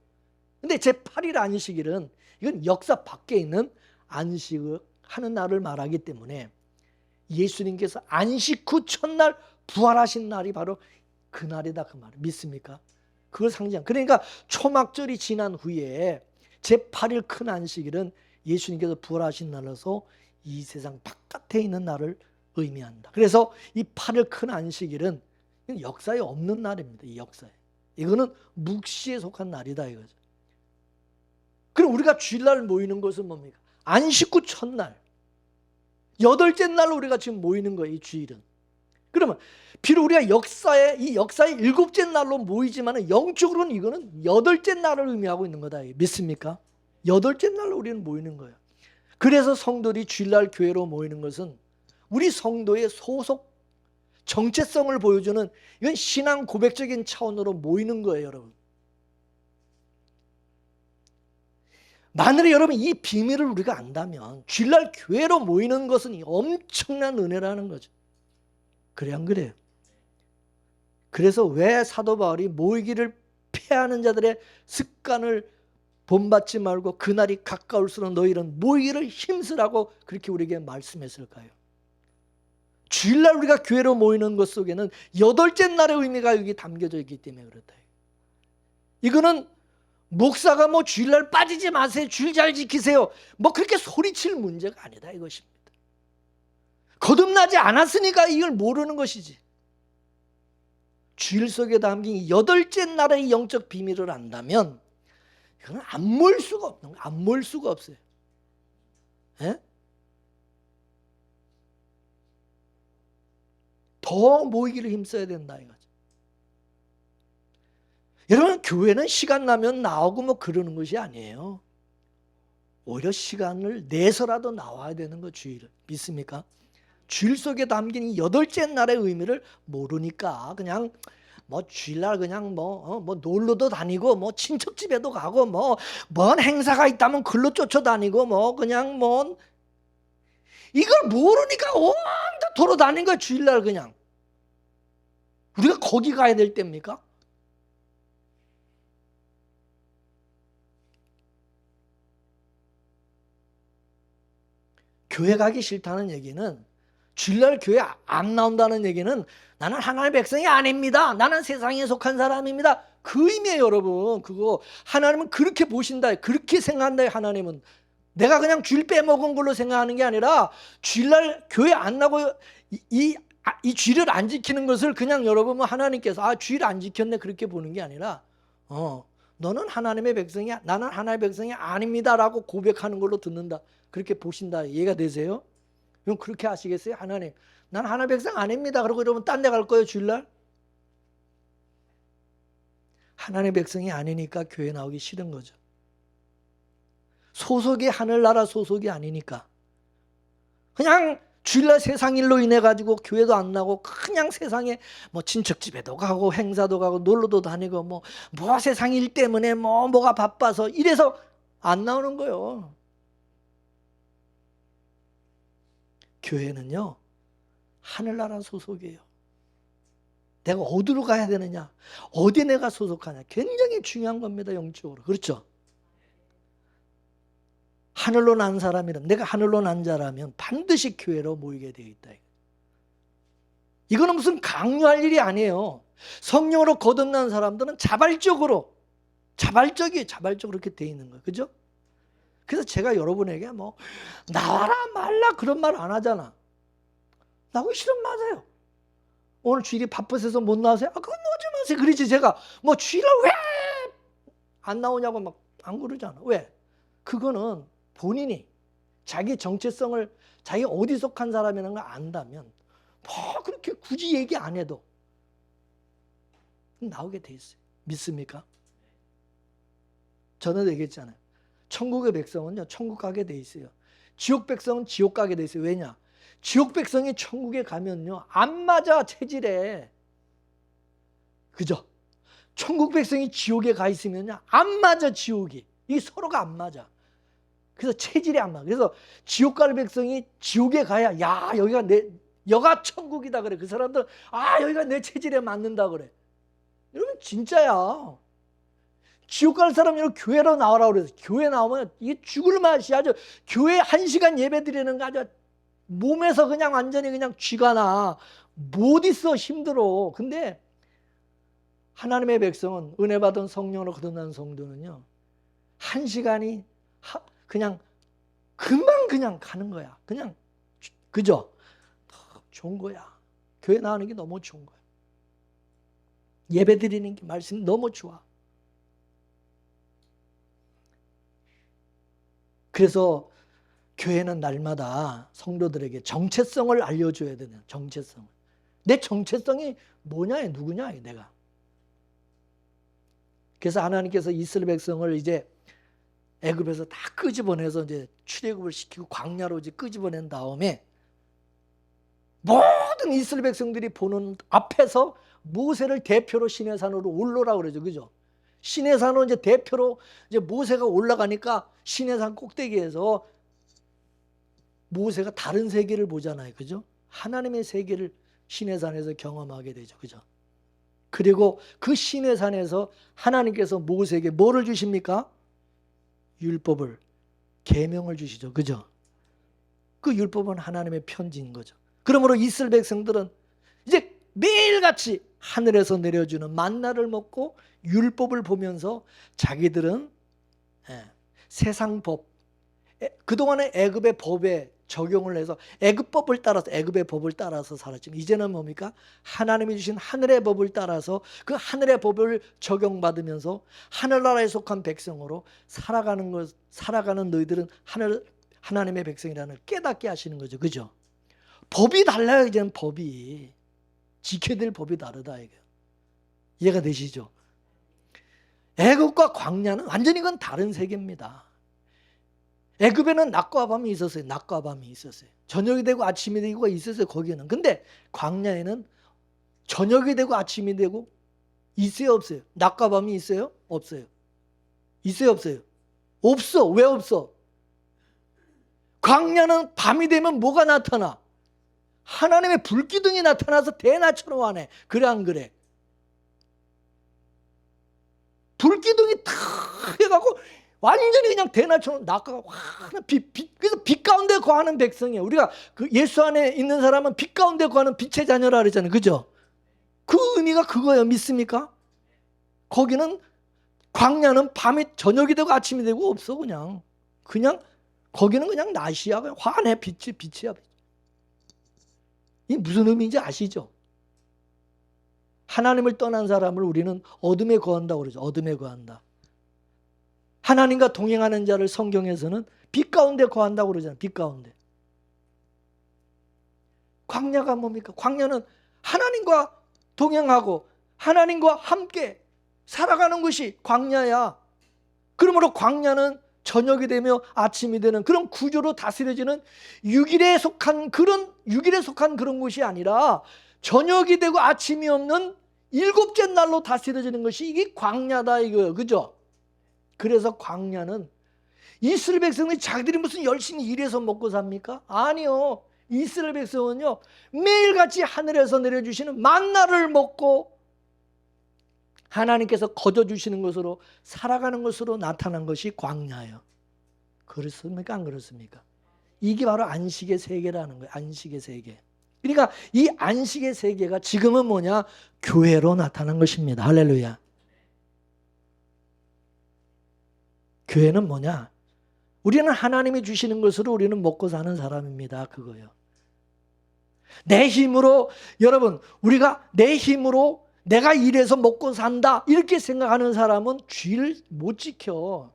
근데 제8일 안식일은 이건 역사 밖에 있는 안식을 하는 날을 말하기 때문에, 예수님께서 안식 후 첫날 부활하신 날이 바로 그 날이다, 그 말 믿습니까? 그걸 상징한. 그러니까 초막절이 지난 후에 제8일 큰 안식일은 예수님께서 부활하신 날로서 이 세상 바깥에 있는 날을 의미한다. 그래서 이 8일 큰 안식일은 역사에 없는 날입니다. 이 역사에. 이거는 묵시에 속한 날이다 이거죠. 그럼 우리가 주일날 모이는 것은 뭡니까? 안식구 첫날, 여덟째 날로 우리가 지금 모이는 거예요. 이 주일은. 그러면 비록 우리가 역사의 일곱째 날로 모이지만 영적으로는 이거는 여덟째 날을 의미하고 있는 거다. 믿습니까? 여덟째 날로 우리는 모이는 거예요. 그래서 성도들이 주일날 교회로 모이는 것은 우리 성도의 소속 정체성을 보여주는, 이건 신앙 고백적인 차원으로 모이는 거예요, 여러분. 만일에 여러분 이 비밀을 우리가 안다면 주일날 교회로 모이는 것은 엄청난 은혜라는 거죠. 그래 안 그래요? 그래서 왜 사도 바울이 모이기를 피하는 자들의 습관을 본받지 말고 그날이 가까울수록 너희는 모이기를 힘쓰라고 그렇게 우리에게 말씀했을까요? 주일날 우리가 교회로 모이는 것 속에는 여덟째 날의 의미가 여기 담겨져 있기 때문에 그렇다. 이거는 목사가 뭐 주일날 빠지지 마세요, 주일 잘 지키세요, 뭐 그렇게 소리칠 문제가 아니다 이것입니다. 거듭나지 않았으니까 이걸 모르는 것이지. 주일 속에 담긴 여덟째 날의 영적 비밀을 안다면 이거는 안 모일 수가 없는 거예요. 안 모일 수가 없어요. 에? 더 모이기를 힘써야 된다 이거죠. 여러분, 교회는 시간 나면 나오고 뭐 그러는 것이 아니에요. 오히려 시간을 내서라도 나와야 되는 거, 주일을. 믿습니까? 주일 속에 담긴 이 여덟째 날의 의미를 모르니까 그냥 뭐 주일날 그냥 뭐 놀러도 다니고 뭐 친척집에도 가고 뭐 뭔 행사가 있다면 글로 쫓아다니고 뭐 그냥 뭐 이걸 모르니까 온데 돌아다니는 거야 주일날. 그냥 우리가 거기 가야 될 때입니까? 교회 가기 싫다는 얘기는, 주일날 교회 안 나온다는 얘기는 나는 하나님의 백성이 아닙니다, 나는 세상에 속한 사람입니다, 그 의미예요. 여러분, 그거 하나님은 그렇게 보신다, 그렇게 생각한다. 하나님은 내가 그냥 주일 빼먹은 걸로 생각하는 게 아니라 주일날 교회 안 나고 이 주일을 안 지키는 것을 그냥 여러분 하나님께서 주일 안 지켰네 그렇게 보는 게 아니라 너는 하나님의 백성이야, 나는 하나님의 백성이 아닙니다라고 고백하는 걸로 듣는다, 그렇게 보신다. 이해가 되세요? 그럼 그렇게 하시겠어요? 하나님, 난 하나님의 백성 아닙니다. 그러고 여러분 딴 데 갈 거예요 주일날? 하나님의 백성이 아니니까 교회 나오기 싫은 거죠. 소속이 하늘나라 소속이 아니니까 그냥 주일날 세상 일로 인해 가지고 교회도 안 나고 그냥 세상에 뭐 친척집에도 가고 행사도 가고 놀러도 다니고 뭐 세상 일 때문에 뭐가 바빠서 이래서 안 나오는 거예요. 교회는요 하늘나라 소속이에요. 내가 어디로 가야 되느냐, 어디 내가 소속하냐, 굉장히 중요한 겁니다. 영적으로. 그렇죠? 하늘로 난 사람이라면, 내가 하늘로 난 자라면 반드시 교회로 모이게 되어 있다. 이거는 무슨 강요할 일이 아니에요. 성령으로 거듭난 사람들은 자발적으로 이렇게 되어 있는 거예요. 그죠? 그래서 제가 여러분에게 나와라 말라 그런 말 안 하잖아. 나오기 싫으면 맞아요. 오늘 주일이 바쁘셔서 못 나오세요? 그건 오지 마세요. 그러지. 제가 주일을 왜 안 나오냐고 막 안 그러잖아. 왜? 그거는 본인이 자기 정체성을, 자기가 어디 속한 사람이라는 걸 안다면 그렇게 굳이 얘기 안 해도 나오게 돼 있어요. 믿습니까? 저는 얘기했잖아요. 천국의 백성은요 천국 가게 돼 있어요. 지옥 백성은 지옥 가게 돼 있어요. 왜냐? 지옥 백성이 천국에 가면요 안 맞아, 체질에. 그죠? 천국 백성이 지옥에 가 있으면요 안 맞아, 지옥이. 이 서로가 안 맞아. 그래서 체질이 안 맞아. 그래서 지옥 갈 백성이 지옥에 가야 여가 천국이다 그래. 그 사람들은 여기가 내 체질에 맞는다 그래. 여러분 진짜야. 지옥 갈 사람 여러분 교회로 나오라고 그래서 교회 나오면 이게 죽을 맛이야. 아주 교회 1시간 예배 드리는 거 아주 몸에서 그냥 완전히 그냥 쥐가 나. 못 있어, 힘들어. 근데 하나님의 백성은, 은혜 받은 성령으로 거듭난 성도는요 1시간이 그냥 금방 그냥 가는 거야. 그냥. 그죠? 좋은 거야. 교회 나오는 게 너무 좋은 거야. 예배 드리는 게 말씀이 너무 좋아. 그래서 교회는 날마다 성도들에게 정체성을 알려줘야 되는, 정체성. 내 정체성이 뭐냐, 누구냐, 내가. 그래서 하나님께서 이스라엘 백성을 이제 애굽에서 다 끄집어내서 이제 출애굽을 시키고 광야로 이제 끄집어낸 다음에 모든 이스라엘 백성들이 보는 앞에서 모세를 대표로 시내산으로 올라오라 그러죠. 그죠? 시내산으로 이제 대표로 이제 모세가 올라가니까 시내산 꼭대기에서 모세가 다른 세계를 보잖아요. 그죠? 하나님의 세계를 시내산에서 경험하게 되죠. 그죠? 그리고 그 시내산에서 하나님께서 모세에게 뭐를 주십니까? 율법을, 계명을 주시죠. 그죠? 그 율법은 하나님의 편지인 거죠. 그러므로 이스라엘 백성들은 이제 매일같이 하늘에서 내려주는 만나를 먹고 율법을 보면서 자기들은 세상 법, 그동안의 애굽의 법에 적용을 해서 애굽법을 따라서, 애굽의 법을 따라서 살았지만 이제는 뭡니까? 하나님이 주신 하늘의 법을 따라서 그 하늘의 법을 적용받으면서 하늘나라에 속한 백성으로 살아가는 너희들은 하나님의 백성이라는 걸 깨닫게 하시는 거죠. 그죠? 법이 달라요. 이제는 법이. 지켜야 될 법이 다르다. 이게. 이해가 되시죠? 애굽과 광야는 완전히 그건 다른 세계입니다. 애굽에는 낮과 밤이 있었어요. 낮과 밤이 있었어요. 저녁이 되고 아침이 되고 있었어요. 거기에는. 근데 광야에는 저녁이 되고 아침이 되고 있어요, 없어요? 낮과 밤이 있어요? 없어요. 있어요, 없어요? 없어. 왜 없어? 광야는 밤이 되면 뭐가 나타나? 하나님의 불기둥이 나타나서 대낮처럼 하네. 그래 안 그래? 불기둥이 탁 해갖고 완전히 그냥 대낮처럼 낮과 그래서 빛 가운데 거하는 백성이에요. 우리가 그 예수 안에 있는 사람은 빛 가운데 거하는 빛의 자녀라 그랬잖아요. 그죠? 그 의미가 그거예요. 믿습니까? 거기는 광야는 밤이 저녁이 되고 아침이 되고 없어. 그냥 거기는 그냥 낮이야. 그냥 환해. 빛이야. 이게 무슨 의미인지 아시죠? 하나님을 떠난 사람을 우리는 어둠에 거한다고 그러죠. 어둠에 거한다. 하나님과 동행하는 자를 성경에서는 빛 가운데 거한다고 그러잖아요. 빛 가운데. 광야가 뭡니까? 광야는 하나님과 동행하고 하나님과 함께 살아가는 것이 광야야. 그러므로 광야는 저녁이 되며 아침이 되는 그런 구조로 다스려지는 6일에 속한 그런 곳이 아니라 저녁이 되고 아침이 없는 7째 날로 다스려지는 것이 이게 광야다 이거예요. 그죠? 그래서 광야는 이스라엘 백성이 자기들이 무슨 열심히 일해서 먹고 삽니까? 아니요. 이스라엘 백성은요 매일같이 하늘에서 내려주시는 만나를 먹고 하나님께서 거저주시는 것으로 살아가는 것으로 나타난 것이 광야예요. 그렇습니까? 안 그렇습니까? 이게 바로 안식의 세계라는 거예요. 안식의 세계. 그러니까 이 안식의 세계가 지금은 뭐냐? 교회로 나타난 것입니다. 할렐루야. 교회는 뭐냐? 우리는 하나님이 주시는 것으로 우리는 먹고 사는 사람입니다. 그거요. 내 힘으로, 여러분, 우리가 내 힘으로 내가 일해서 먹고 산다 이렇게 생각하는 사람은 주일 못 지켜.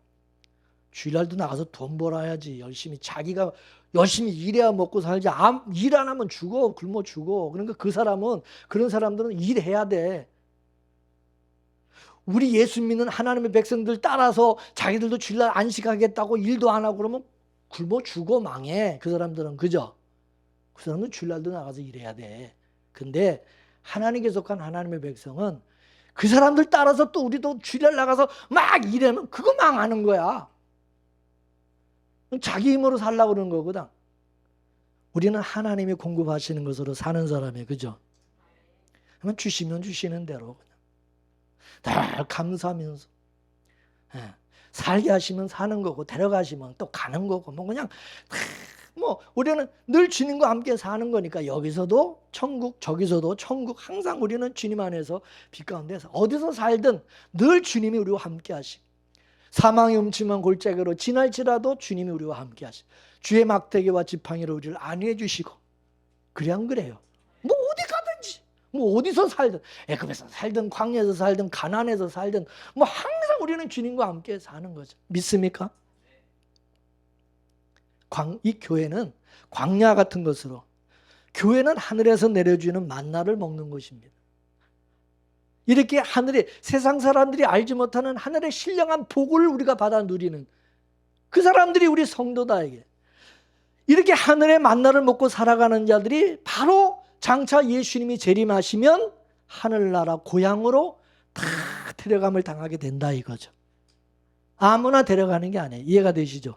주일날도 나가서 돈 벌어야지. 자기가 열심히 일해야 먹고 살지. 일 안 하면 죽어. 굶어 죽어. 그러니까 그런 사람들은 일해야 돼. 우리 예수 믿는 하나님의 백성들 따라서 자기들도 주일날 안식하겠다고 일도 안 하고 그러면 굶어 죽어 망해. 그 사람들은. 그죠? 그 사람은 주일날도 나가서 일해야 돼. 근데 하나님께 속한 하나님의 백성은 그 사람들 따라서 또 우리도 주일날 나가서 막 일하면 그거 망하는 거야. 자기 힘으로 살려고 그러는 거거든. 우리는 하나님이 공급하시는 것으로 사는 사람이에요. 그죠? 그러면 주시면 주시는 대로 그냥 늘 감사하면서 살게 하시면 사는 거고 데려가시면 또 가는 거고 그냥 우리는 늘 주님과 함께 사는 거니까 여기서도 천국 저기서도 천국 항상 우리는 주님 안에서 빛 가운데서 어디서 살든 늘 주님이 우리와 함께 하시고 사망의 음침한 골짜기로 지날지라도 주님이 우리와 함께 하시고 주의 막대기와 지팡이로 우리를 안위해 주시고 그래 안 그래요? 어디 가든지 뭐 어디서 살든, 애굽에서 살든 광야에서 살든 가나안에서 살든 뭐 항상 우리는 주님과 함께 사는 거죠. 믿습니까? 이 교회는 광야 같은 것으로, 교회는 하늘에서 내려주는 만나를 먹는 것입니다. 이렇게 하늘에 세상 사람들이 알지 못하는 하늘의 신령한 복을 우리가 받아 누리는 그 사람들이 우리 성도다에게, 이렇게 하늘의 만나를 먹고 살아가는 자들이 바로 장차 예수님이 재림하시면 하늘나라 고향으로 다 데려감을 당하게 된다 이거죠. 아무나 데려가는 게 아니에요. 이해가 되시죠?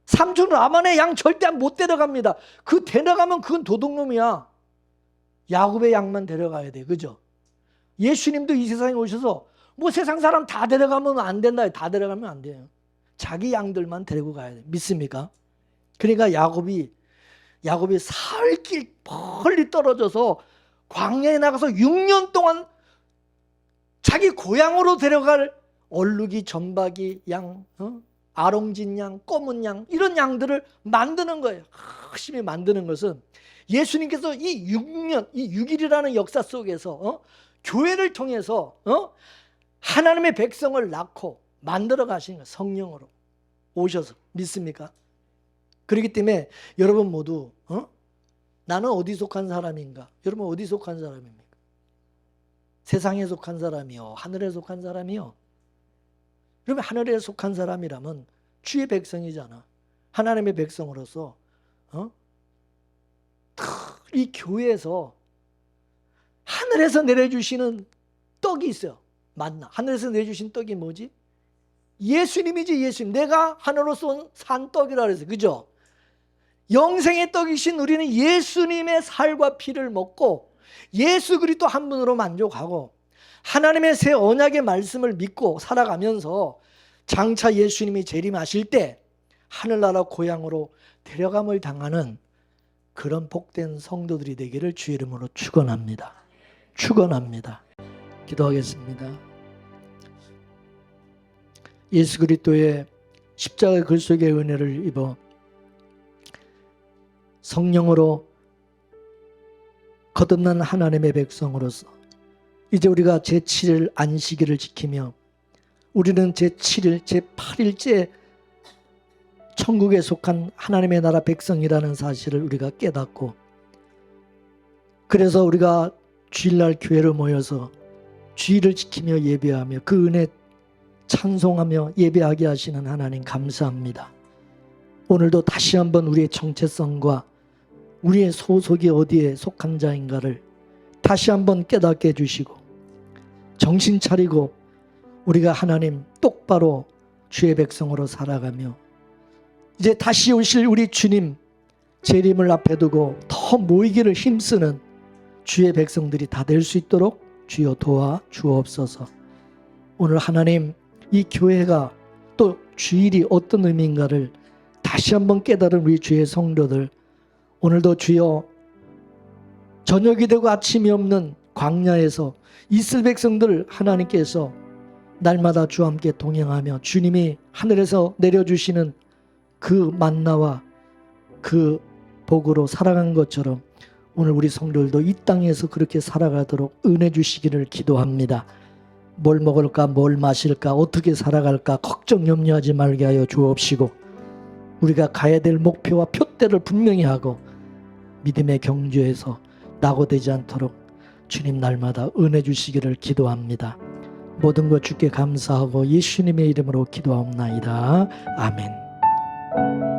삼촌 라만의 양 절대 못 데려갑니다. 그 데려가면 그건 도둑놈이야. 야곱의 양만 데려가야 돼. 그죠? 예수님도 이 세상에 오셔서 뭐 세상 사람 다 데려가면 안 된다. 다 데려가면 안 돼요. 자기 양들만 데리고 가야 돼. 믿습니까? 그러니까 야곱이 사흘길 멀리 떨어져서 광야에 나가서 6년 동안 자기 고향으로 데려갈 얼룩이, 전박이, 양, 아롱진 양, 검은 양, 이런 양들을 만드는 거예요. 열심히 만드는 것은 예수님께서 이 6년, 이 6일이라는 역사 속에서 교회를 통해서 하나님의 백성을 낳고 만들어 가시는 거예요. 성령으로 오셔서. 믿습니까? 그렇기 때문에 여러분 모두 나는 어디 속한 사람인가? 여러분 어디 속한 사람입니까? 세상에 속한 사람이요? 하늘에 속한 사람이요? 그러면 하늘에 속한 사람이라면 주의 백성이잖아. 하나님의 백성으로서 이 교회에서 하늘에서 내려주시는 떡이 있어요. 만나. 하늘에서 내려주신 떡이 뭐지? 예수님이지. 예수님. 내가 하늘로서 산 떡이라 그랬어요. 그죠? 영생의 떡이신 우리는 예수님의 살과 피를 먹고 예수 그리스도 한 분으로 만족하고 하나님의 새 언약의 말씀을 믿고 살아가면서 장차 예수님이 재림하실 때 하늘나라 고향으로 데려감을 당하는 그런 복된 성도들이 되기를 주의 이름으로 축원합니다. 축원합니다. 기도하겠습니다. 예수 그리스도의 십자가 글 속의 은혜를 입어 성령으로 거듭난 하나님의 백성으로서 이제 우리가 제7일 안식일을 지키며 우리는 제7일, 제8일째 천국에 속한 하나님의 나라 백성이라는 사실을 우리가 깨닫고, 그래서 우리가 주일날 교회로 모여서 주일을 지키며 예배하며 그 은혜 찬송하며 예배하게 하시는 하나님 감사합니다. 오늘도 다시 한번 우리의 정체성과 우리의 소속이 어디에 속한 자인가를 다시 한번 깨닫게 해주시고 정신 차리고 우리가 하나님 똑바로 주의 백성으로 살아가며 이제 다시 오실 우리 주님 재림을 앞에 두고 더 모이기를 힘쓰는 주의 백성들이 다 될 수 있도록 주여 도와 주옵소서. 오늘 하나님 이 교회가 또 주일이 어떤 의미인가를 다시 한번 깨달은 우리 주의 성도들, 오늘도 주여 저녁이 되고 아침이 없는 광야에서 이스라엘 백성들 하나님께서 날마다 주와 함께 동행하며 주님이 하늘에서 내려주시는 그 만나와 그 복으로 살아간 것처럼 오늘 우리 성도들도 이 땅에서 그렇게 살아가도록 은혜 주시기를 기도합니다. 뭘 먹을까, 뭘 마실까, 어떻게 살아갈까 걱정 염려하지 말게 하여 주옵시고 우리가 가야 될 목표와 표대를 분명히 하고 믿음의 경주에서 낙오되지 않도록 주님 날마다 은혜 주시기를 기도합니다. 모든 것 주께 감사하고 예수님의 이름으로 기도하옵나이다. 아멘.